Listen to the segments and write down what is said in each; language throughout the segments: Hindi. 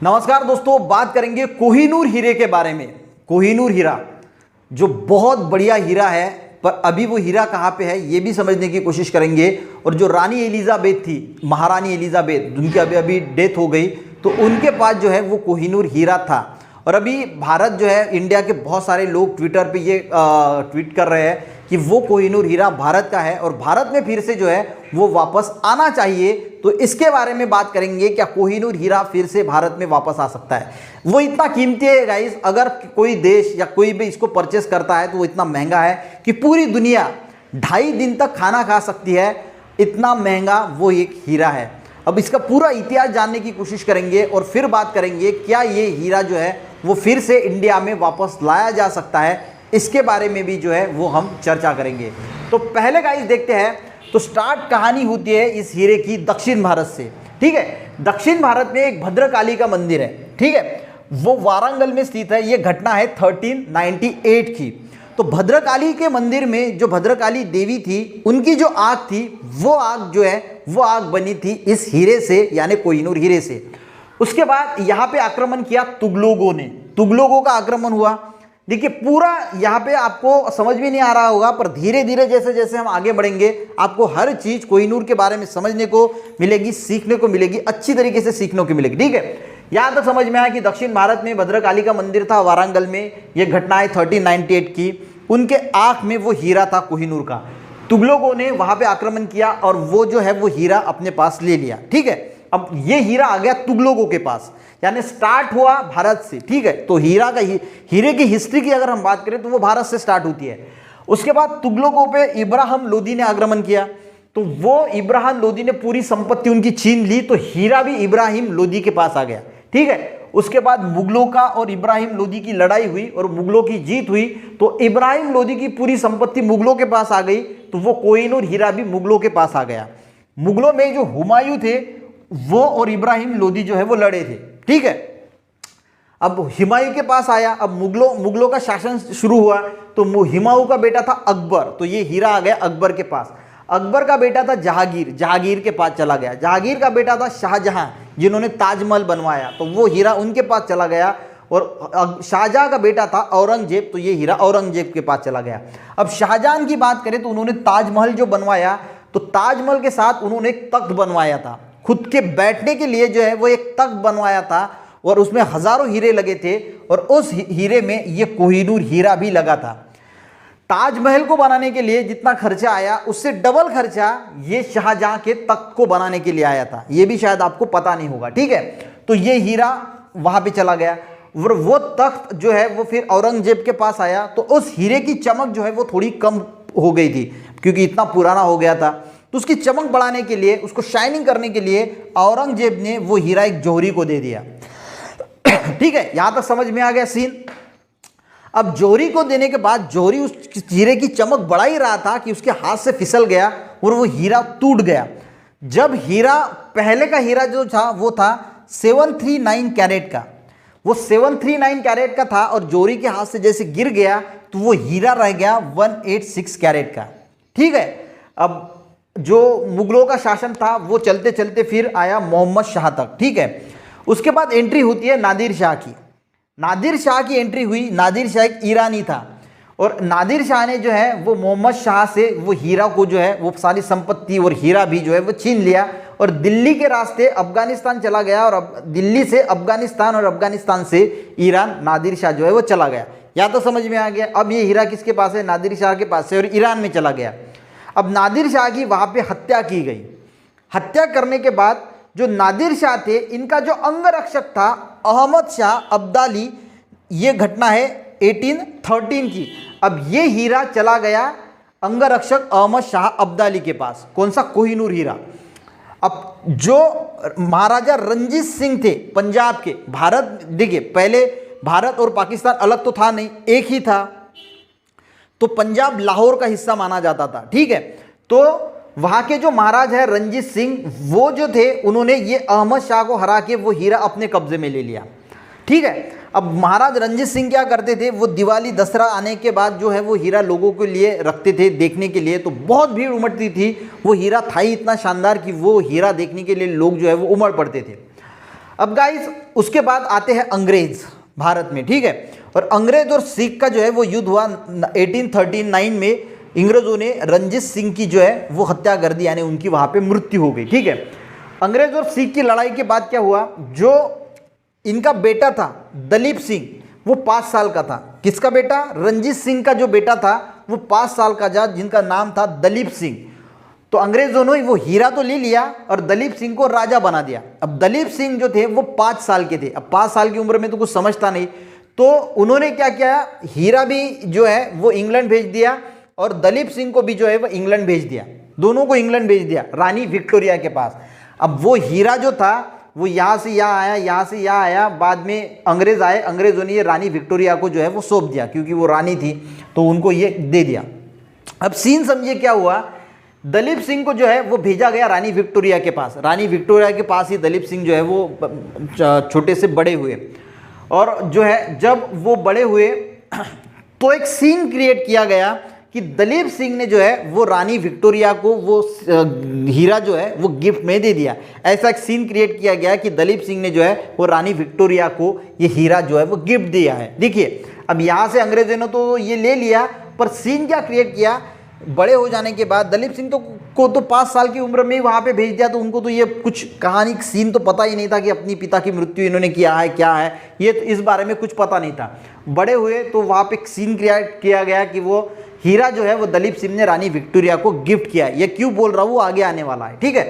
नमस्कार दोस्तों, बात करेंगे कोहिनूर हीरे के बारे में। कोहिनूर हीरा जो बहुत बढ़िया हीरा है, पर अभी वो हीरा कहाँ पे है ये भी समझने की कोशिश करेंगे। और जो रानी एलिजाबेथ थी, महारानी एलिजाबेथ, जिनकी अभी अभी डेथ हो गई, तो उनके पास जो है वो कोहिनूर हीरा था। और अभी भारत जो है, इंडिया के बहुत सारे लोग ट्विटर पे ये ट्वीट कर रहे हैं कि वो कोहिनूर हीरा भारत का है और भारत में फिर से जो है वो वापस आना चाहिए। तो इसके बारे में बात करेंगे, क्या कोहिनूर हीरा फिर से भारत में वापस आ सकता है। वो इतना कीमती है गाइस, अगर कोई देश या कोई भी इसको परचेस करता है तो वो इतना महंगा है कि पूरी दुनिया 2.5 दिन तक खाना खा सकती है, इतना महंगा वो एक हीरा है। अब इसका पूरा इतिहास जानने की कोशिश करेंगे और फिर बात करेंगे क्या ये हीरा जो है वो फिर से इंडिया में वापस लाया जा सकता है, इसके बारे में भी जो है वो हम चर्चा करेंगे। तो पहले गाइस देखते हैं, तो स्टार्ट कहानी होती है इस हीरे की दक्षिण भारत से। ठीक है, दक्षिण भारत में एक भद्रकाली का मंदिर है, ठीक है, वो वारंगल में स्थित है। ये घटना है 1398 की। तो भद्रकाली के मंदिर में जो भद्रकाली देवी थी, उनकी जो आग थी, वो आग जो है वो आग बनी थी इस हीरे से, यानी कोहिनूर हीरे से। उसके बाद यहाँ पे आक्रमण किया तुगलकों ने, तुगलकों का आक्रमण हुआ। देखिए पूरा यहाँ पे आपको समझ में नहीं आ रहा होगा, पर धीरे धीरे जैसे जैसे हम आगे बढ़ेंगे आपको हर चीज कोहिनूर के बारे में समझने को मिलेगी, सीखने को मिलेगी, अच्छी तरीके से सीखने को मिलेगी। ठीक है, यहां तक समझ में आया कि दक्षिण भारत में भद्रकाली का मंदिर था वारंगल में। यह घटना है 1398 की। उनके आंख में वो हीरा था कोहिनूर का। तुगलकों ने वहां पे आक्रमण किया और वो जो है वो हीरा अपने पास ले लिया। ठीक है, अब ये हीरा आ गया तुगलकों के पास, यानी स्टार्ट हुआ भारत से। ठीक है, तो हीरे की हिस्ट्री की अगर हम बात करें तो वो भारत से स्टार्ट होती है। उसके बाद तुगलकों पे इब्राहिम लोदी ने आक्रमण किया, तो वो इब्राहिम लोदी ने पूरी संपत्ति उनकी छीन ली, तो हीरा भी इब्राहिम लोदी के पास आ गया। ठीक है, उसके बाद मुगलों का और इब्राहिम लोदी की लड़ाई हुई और मुगलों की जीत हुई, तो इब्राहिम लोदी की पूरी संपत्ति मुगलों के पास आ गई, तो वो कोहिनूर हीरा भी मुगलों के पास आ गया। मुगलों में जो हुमायूं थे वो और इब्राहिम लोदी जो है वो लड़े थे। ठीक है, अब हुमायूं के पास आया, अब मुगलों का शासन शुरू हुआ, तो हुमायूं का बेटा था अकबर, तो ये हीरा आ गया अकबर के पास। अकबर का बेटा था जहांगीर, जहांगीर के पास चला गया। जहांगीर का बेटा था शाहजहां, जिन्होंने ताजमहल बनवाया, तो वो हीरा उनके पास चला गया। और शाहजहां का बेटा था औरंगजेब, तो ये हीरा औरंगजेब के पास चला गया। अब शाहजहां की बात करें तो उन्होंने ताजमहल जो बनवाया, तो ताजमहल के साथ उन्होंने एक तख्त बनवाया था, खुद के बैठने के लिए जो है वो एक तख्त बनवाया था, और उसमें हजारों हीरे लगे थे, और उस हीरे में ये कोहिनूर हीरा भी लगा था। ताजमहल को बनाने के लिए जितना खर्चा आया, उससे डबल खर्चा ये शाहजहां के तख्त को बनाने के लिए आया था। ये भी शायद आपको पता नहीं होगा। ठीक है, तो ये हीरा वहां पे चला गया, और वो तख्त जो है वो फिर औरंगजेब के पास आया, तो उस हीरे की चमक जो है वो थोड़ी कम हो गई थी, क्योंकि इतना पुराना हो गया था। तो उसकी चमक बढ़ाने के लिए, उसको शाइनिंग करने के लिए औरंगजेब ने वो हीरा एक जौहरी को दे दिया। ठीक है, यहां तक समझ में आ गया सीन। अब जौहरी को देने के बाद जौहरी उस हीरे की चमक बढ़ा ही रहा था कि उसके हाथ से फिसल गया और वो हीरा टूट गया। जब हीरा, पहले का हीरा जो था वो था 739 कैरेट का, वो 739 कैरेट का था, और जौहरी के हाथ से जैसे गिर गया तो वो हीरा रह गया 186 कैरेट का। ठीक है, अब जो मुगलों का शासन था वो चलते चलते फिर आया मोहम्मद शाह तक। ठीक है, उसके बाद एंट्री होती है नादिर शाह की। नादिर शाह की एंट्री हुई। नादिर शाह एक ईरानी था, और नादिर शाह ने जो है वो मोहम्मद शाह से वो हीरा को जो है वो सारी संपत्ति और हीरा भी जो है वो छीन लिया, और दिल्ली के रास्ते अफगानिस्तान चला गया, और अब दिल्ली से अफगानिस्तान और अफगानिस्तान से ईरान नादिर शाह जो है वो चला गया। या तो समझ में आ गया। अब ये हीरा किसके पास है? नादिर शाह के पास है, और ईरान में चला गया। अब नादिर शाह की वहाँ पे हत्या की गई। हत्या करने के बाद जो नादिर शाह थे, इनका जो अंगरक्षक था अहमद शाह अब्दाली, ये घटना है 1813 की। अब ये हीरा चला गया अंगरक्षक अहमद शाह अब्दाली के पास। कौन सा? कोहिनूर हीरा। अब जो महाराजा रंजीत सिंह थे पंजाब के, भारत, देखिए पहले भारत और पाकिस्तान अलग तो था नहीं, एक ही था, तो पंजाब लाहौर का हिस्सा माना जाता था। ठीक है, तो वहां के जो महाराज है रंजीत सिंह, वो जो थे उन्होंने ये अहमद शाह को हरा के वो हीरा अपने कब्जे में ले लिया। ठीक है, अब महाराज रंजीत सिंह क्या करते थे, वो दिवाली दशहरा आने के बाद जो है वो हीरा लोगों के लिए रखते थे देखने के लिए, तो बहुत भीड़ उमड़ती थी। वो हीरा था ही इतना शानदार कि वो हीरा देखने के लिए लोग जो है वो उमड़ पड़ते थे। अब गाइस उसके बाद आते हैं अंग्रेज भारत में, ठीक है। और अंग्रेज और सिख का जो है वो युद्ध हुआ 1839 में। अंग्रेजों ने रंजीत सिंह की जो है वो हत्या कर दी, यानी उनकी वहां पे मृत्यु हो गई, ठीक है। अंग्रेज और सिख की लड़ाई के बाद क्या हुआ, जो इनका बेटा था दलीप सिंह, वो 5 साल का था। किसका बेटा? रंजीत सिंह का जो बेटा था वो 5 साल का था, जिनका नाम था दलीप सिंह। तो अंग्रेजों ने वो हीरा तो ले लिया और दलीप सिंह को राजा बना दिया। अब दलीप सिंह जो थे वो 5 साल के थे। अब 5 साल की उम्र में तो कुछ समझता नहीं, तो उन्होंने क्या किया, हीरा भी जो है वो इंग्लैंड भेज दिया और दलीप सिंह को भी जो है वो इंग्लैंड भेज दिया। दोनों को इंग्लैंड भेज दिया रानी विक्टोरिया के पास। अब वो हीरा जो था वो यहाँ से यहाँ आया, यहाँ से यहाँ आया। बाद में अंग्रेज आए, अंग्रेजों ने ये रानी विक्टोरिया को जो है वो सौंप दिया, क्योंकि वो रानी थी तो उनको ये दे दिया। अब सीन समझिए क्या हुआ, दलीप सिंह को जो है वो भेजा गया रानी विक्टोरिया के पास। रानी विक्टोरिया के पास ही दलीप सिंह जो है वो छोटे से बड़े हुए, और जो है जब वो बड़े हुए तो एक सीन क्रिएट किया गया कि दलीप सिंह ने जो है वो रानी विक्टोरिया को वो हीरा जो है वो गिफ्ट में दे दिया। ऐसा एक सीन क्रिएट किया गया कि दलीप सिंह ने जो है वो रानी विक्टोरिया को ये हीरा जो है वो गिफ्ट दिया है। देखिए अब यहाँ से अंग्रेजों ने तो ये ले लिया, पर सीन क्या क्रिएट किया, बड़े हो जाने के बाद दलीप सिंह को तो 5 साल की उम्र में ही वहाँ पे भेज दिया, तो उनको तो ये कुछ कहानी सीन तो पता ही नहीं था कि अपनी पिता की मृत्यु इन्होंने किया है, क्या है ये, तो इस बारे में कुछ पता नहीं था। बड़े हुए तो वहाँ पे सीन क्रिएट किया गया कि वो हीरा जो है वो दलीप सिंह ने रानी विक्टोरिया को गिफ्ट किया है। ये क्यों बोल रहा हूँ वो आगे आने वाला है, ठीक है।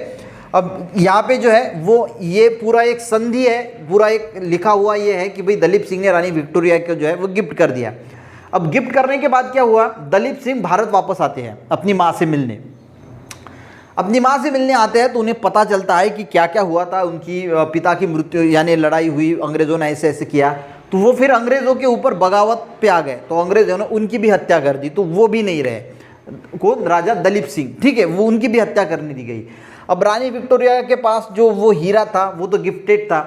अब यहाँ पे जो है वो ये पूरा एक संधि है, पूरा एक लिखा हुआ ये है कि भाई दलीप सिंह ने रानी विक्टोरिया को जो है वो गिफ्ट कर दिया। अब गिफ्ट करने के बाद क्या हुआ, दलीप सिंह भारत वापस आते हैं अपनी माँ से मिलने। अपनी माँ से मिलने आते हैं तो उन्हें पता चलता है कि क्या क्या हुआ था, उनकी पिता की मृत्यु यानी लड़ाई हुई, अंग्रेजों ने ऐसे ऐसे किया, तो वो फिर अंग्रेजों के ऊपर बगावत पे आ गए, तो अंग्रेजों ने उनकी भी हत्या कर दी, तो वो भी नहीं रहे, कौन, राजा दलीप सिंह, ठीक है, वो उनकी भी हत्या करने दी गई। अब रानी विक्टोरिया के पास जो वो हीरा था वो तो गिफ्टेड था,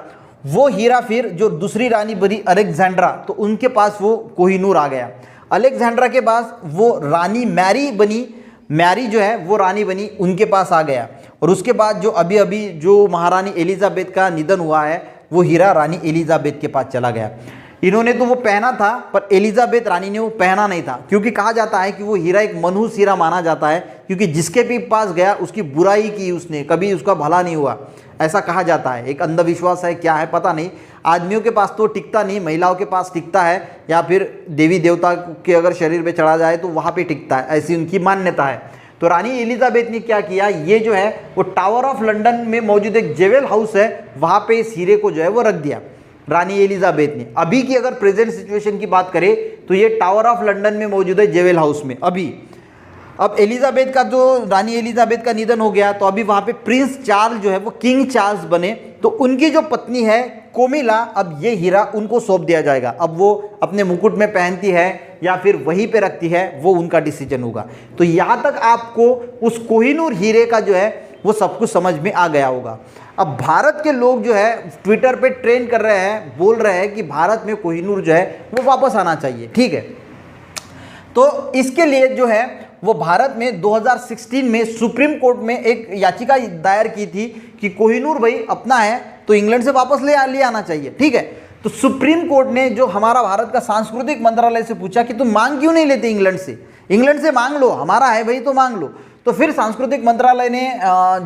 वो हीरा फिर जो दूसरी रानी बनी अलेक्जेंड्रा, तो उनके पास वो कोहिनूर आ गया। अलेक्जेंड्रा के पास वो रानी मैरी बनी, मैरी जो है वो रानी बनी, उनके पास आ गया। और उसके बाद जो अभी अभी जो महारानी एलिजाबेथ का निधन हुआ है वो हीरा रानी एलिजाबेथ के पास चला गया। इन्होंने तो वो पहना था पर एलिजाबेथ रानी ने वो पहना नहीं था, क्योंकि कहा जाता है कि वो हीरा एक मनहूस हीरा माना जाता है, क्योंकि जिसके भी पास गया उसकी बुराई की उसने, कभी उसका भला नहीं हुआ, ऐसा कहा जाता है। एक अंधविश्वास है, क्या है पता नहीं। आदमियों के पास तो टिकता नहीं, महिलाओं के पास टिकता है, या फिर देवी देवता के अगर शरीर पे चढ़ा जाए तो वहाँ पे टिकता है, ऐसी उनकी मान्यता है। तो रानी एलिजाबेथ ने क्या किया, ये जो है वो टावर ऑफ लंदन में मौजूद एक जेवेल हाउस है, वहाँ पे इस हीरे को जो है वो रख दिया रानी एलिजाबेथ ने। अभी की अगर प्रेजेंट सिचुएशन की बात करें तो ये टावर ऑफ लंदन में मौजूद है जेवेल हाउस में अभी। अब एलिजाबेथ का जो रानी एलिजाबेथ का निधन हो गया तो अभी वहाँ पे प्रिंस चार्ल्स जो है वो किंग चार्ल्स बने, तो उनकी जो पत्नी है कोमिला, अब ये हीरा उनको सौंप दिया जाएगा। अब वो अपने मुकुट में पहनती है या फिर वहीं पे रखती है, वो उनका डिसीजन होगा। तो यहाँ तक आपको उस कोहिनूर हीरे का जो है वो सब कुछ समझ में आ गया होगा। अब भारत के लोग जो है ट्विटर पे ट्रेंड कर रहे हैं, बोल रहे हैं कि भारत में कोहिनूर जो है वो वापस आना चाहिए, ठीक है। तो इसके लिए जो है वो भारत में 2016 में सुप्रीम कोर्ट में एक याचिका दायर की थी कि कोहिनूर भाई अपना है तो इंग्लैंड से वापस ले आना चाहिए, ठीक है। तो सुप्रीम कोर्ट ने जो हमारा भारत का सांस्कृतिक मंत्रालय से पूछा कि तुम मांग क्यों नहीं लेते इंग्लैंड से मांग लो, हमारा है भाई तो मांग लो। तो फिर सांस्कृतिक मंत्रालय ने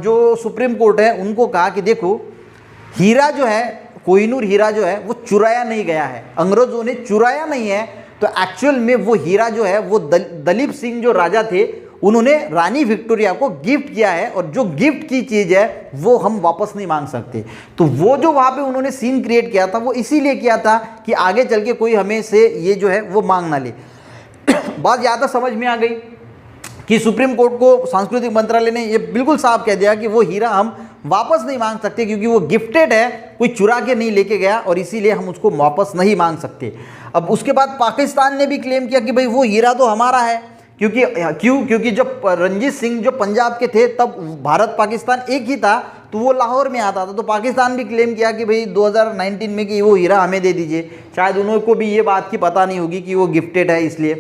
जो सुप्रीम कोर्ट है उनको कहा कि देखो हीरा जो है, कोहिनूर हीरा जो है वो चुराया नहीं गया है, अंग्रेजों ने चुराया नहीं है, तो एक्चुअल में वो हीरा जो है वो दलीप सिंह जो राजा थे उन्होंने रानी विक्टोरिया को गिफ्ट किया है, और जो गिफ्ट की चीज़ है वो हम वापस नहीं मांग सकते। तो वो जो वहाँ पे उन्होंने सीन क्रिएट किया था वो इसीलिए किया था कि आगे चल के कोई हमें से ये जो है वो मांग ना ले। बात ज़्यादा समझ में आ गई कि सुप्रीम कोर्ट को सांस्कृतिक मंत्रालय ने ये बिल्कुल साफ कह दिया कि वो हीरा हम वापस नहीं मांग सकते, क्योंकि वो गिफ्टेड है, कोई चुरा के नहीं लेके गया, और इसीलिए हम उसको वापस नहीं मांग सकते। अब उसके बाद पाकिस्तान ने भी क्लेम किया कि भाई वो हीरा तो हमारा है, क्योंकि जब रंजीत सिंह जो पंजाब के थे तब भारत पाकिस्तान एक ही था, तो वो लाहौर में आता था, तो पाकिस्तान भी क्लेम किया कि भाई 2019 में कि वो हीरा हमें दे दीजिए। शायद उनको भी ये बात की पता नहीं होगी कि वो गिफ्टेड है इसलिए।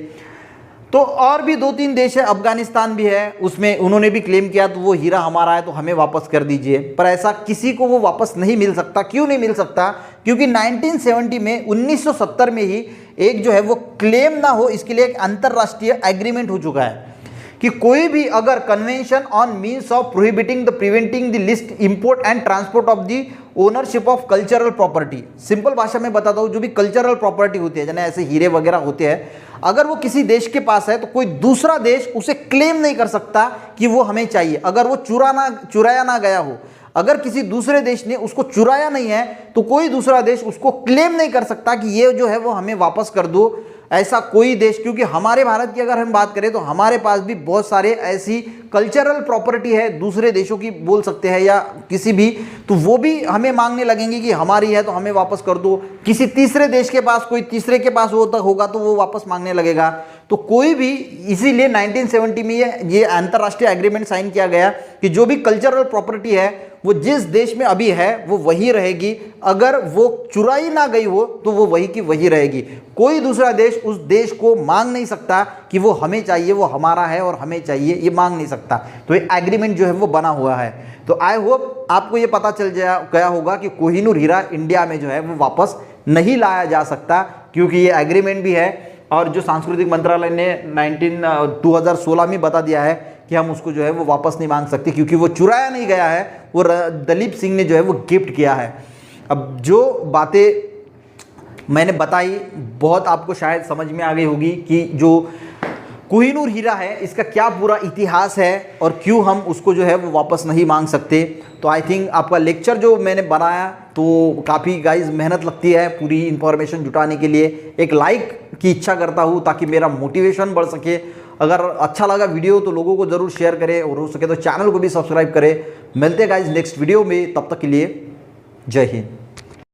तो और भी 2-3 देश है, अफगानिस्तान भी है, उसमें उन्होंने भी क्लेम किया तो वो हीरा हमारा है तो हमें वापस कर दीजिए, पर ऐसा किसी को वो वापस नहीं मिल सकता। क्यों नहीं मिल सकता? क्योंकि 1970 में 1970 में ही एक जो है वो क्लेम ना हो इसके लिए एक अंतरराष्ट्रीय एग्रीमेंट हो चुका है कि कोई भी अगर convention on means of prohibiting the preventing the list import and transport of the ownership of cultural property, simple भाषा में बताता हूँ, जो भी कल्चरल प्रॉपर्टी होती है, जैसे ऐसे हीरे वगैरह होते हैं, अगर वो किसी देश के पास है तो कोई दूसरा देश उसे क्लेम नहीं कर सकता कि वो हमें चाहिए। अगर वो चुराया ना गया हो, अगर किसी दूसरे देश ने उसको चुराया नहीं है तो कोई दूसरा देश उसको क्लेम नहीं कर सकता कि ये जो है वो हमें वापस कर दो। ऐसा कोई देश, क्योंकि हमारे भारत की अगर हम बात करें तो हमारे पास भी बहुत सारे ऐसी कल्चरल प्रॉपर्टी है दूसरे देशों की बोल सकते हैं या किसी भी, तो वो भी हमें मांगने लगेंगे कि हमारी है तो हमें वापस कर दो। किसी तीसरे देश के पास, कोई तीसरे के पास होगा तो वो वापस मांगने लगेगा। तो कोई भी, इसीलिए 1970 में ये अंतर्राष्ट्रीय एग्रीमेंट साइन किया गया कि जो भी कल्चरल प्रॉपर्टी है वो जिस देश में अभी है वो वही रहेगी, अगर वो चुराई ना गई हो तो वो वही की वही रहेगी। कोई दूसरा देश उस देश को मांग नहीं सकता कि वो हमें चाहिए, वो हमारा है और हमें चाहिए, ये मांग नहीं सकता। तो ये एग्रीमेंट जो है वो बना हुआ है। तो आई होप आपको ये पता चल गया होगा कि कोहिनूर हीरा इंडिया में जो है वो वापस नहीं लाया जा सकता, क्योंकि ये एग्रीमेंट भी है और जो सांस्कृतिक मंत्रालय ने 2016 में बता दिया है कि हम उसको जो है वो वापस नहीं मांग सकते, क्योंकि वो चुराया नहीं गया है, वो दलीप सिंह ने जो है वो गिफ्ट किया है। अब जो बातें मैंने बताई बहुत आपको शायद समझ में आ गई होगी कि जो कोहिनूर हीरा है इसका क्या पूरा इतिहास है और क्यों हम उसको जो है वो वापस नहीं मांग सकते। तो आई थिंक आपका लेक्चर जो मैंने बनाया तो काफ़ी गाइज मेहनत लगती है पूरी इन्फॉर्मेशन जुटाने के लिए। एक लाइक की इच्छा करता हूँ ताकि मेरा मोटिवेशन बढ़ सके। अगर अच्छा लगा वीडियो तो लोगों को ज़रूर शेयर करें और हो सके तो चैनल को भी सब्सक्राइब करें। मिलते हैं गाइज नेक्स्ट वीडियो में, तब तक के लिए जय हिंद।